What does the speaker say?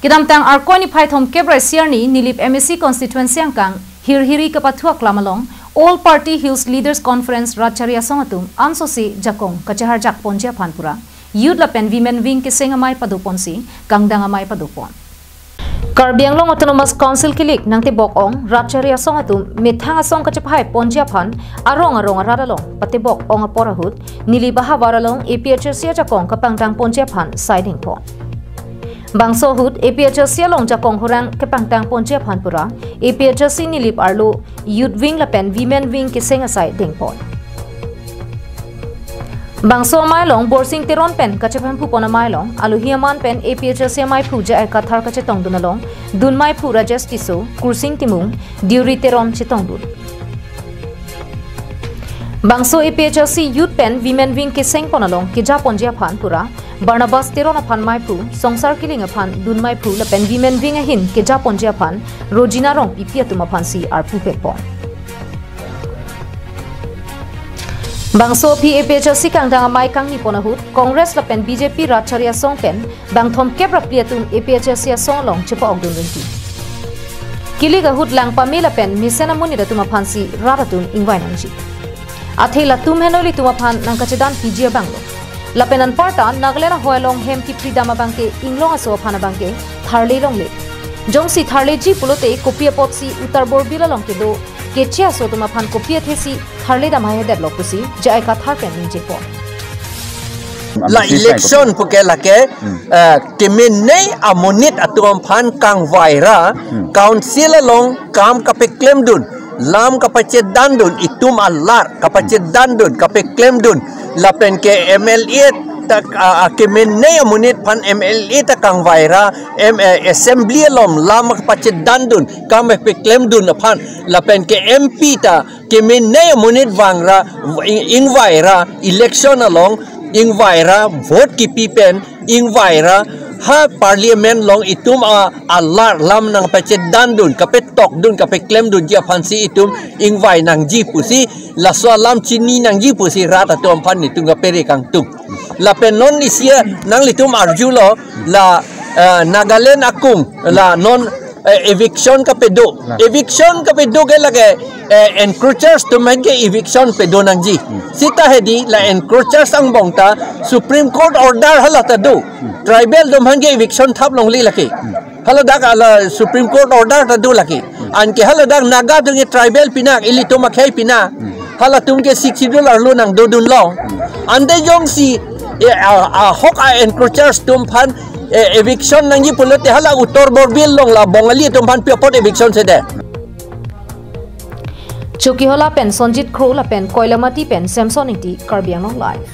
Kidam tang arkoni phaithom kebre siarni nilip MSC constituency angkang hirhiri kapathuak lamalong All Party Hills Leaders Conference Ratcharia songatum ansosi jakong kachahar jak ponjia phanpura youth lapen women wing ke sengamai paduponsi kangdangamai padupon Karbi Anglong Autonomous Council kilik nangte bokong Ratcharia songatum mithanga song kachaphai ponjia phan arong araralong patibok ong aporahut nilibaha waralong APHC jakong kapangtang ponjia phan siding po Bangso hut APHC long jakong horang kepangtang ponjia phanpura APHC nilip arlo youth wing lapen women wing ke sengasai dingpon Bangso mailong borsing tiron pen kachaphan pupona mailong aluhiaman pen APHC mai phuja ekathar kachetong dunalong dunmai phu rajes tiso kursing timung diuri tiron chitong dun Bangso APHC youth pen women wing ke seng ponalong ke ja ponjia phanpura Barnabas Teron upon my poo, Songsar killing upon Dunmai poo, the pen women being a hin, Kejapon Japan, Rojina Rong, Ipiatum upon sea are pupepon. Bangso PAPHC Kangdanga Mai Kang Niponahut, Congress la pen BJP Ratcharia Song pen, Bangthom Kebra Piatum APHC song long Chipa Ogdunti. Kiliga Hut Lang Pamela pen, Misena Munida Tumapansi, Raratun, Invinanji. Athela Tum Henoli Tumapan, Nankachadan Pijia Banglo. Lapenan parta naglena hoelong hem ki pridama bangke inglong aso phana bangke tharle long le jongsi tharle ji pulote kopia potsi utar borbila long ke do kechia so tuma phan kopia thesi tharle da mai de lokusi jai ka thar pen ninje po la election pukela ke kemen nei amonit atum phan kang vaira council long kam ka pe claim dun lam ka pa che dandun itum allar ka pa che dandun ka pe claim dun lapen ke MLA tak kemen nei amonit phan MLA ta kang vaira assembly lom lam ka pa che dandun kam pe claim dun phan lapen ke MP ta kemen nei amonit wangra ing vaira election along ing vaira vote ki pipen ing vaira ha parliament long itum alar lam nang pache dandun kapet tok dun kapet claim dun dia phansi itum ing vai nang ji pusi la so lam chini nang ji pusi rata tom phan ni tunga pere kang tum la penon isia nang litum arjulo la Nagaland akung la non eviction ka pedo ke lage encroachers to make eviction pedo nang ji sita hedi la encroachers ang bongta Supreme Court order halata do tribal dom hange eviction thap long li laki haladak ala Supreme Court order ta do laki an ke haladak naga dunge tribal pinak ili to makhai pina halatum ke $60 lo nang do dun long ande jong si hok encroachers tum phan eviction nang ji pulote hala utor borbil long la bongali tum phan piopot eviction se de Chuki hola pen Sonjit Crow la pen Koilamati pen Samsoniti Karbi Anglong live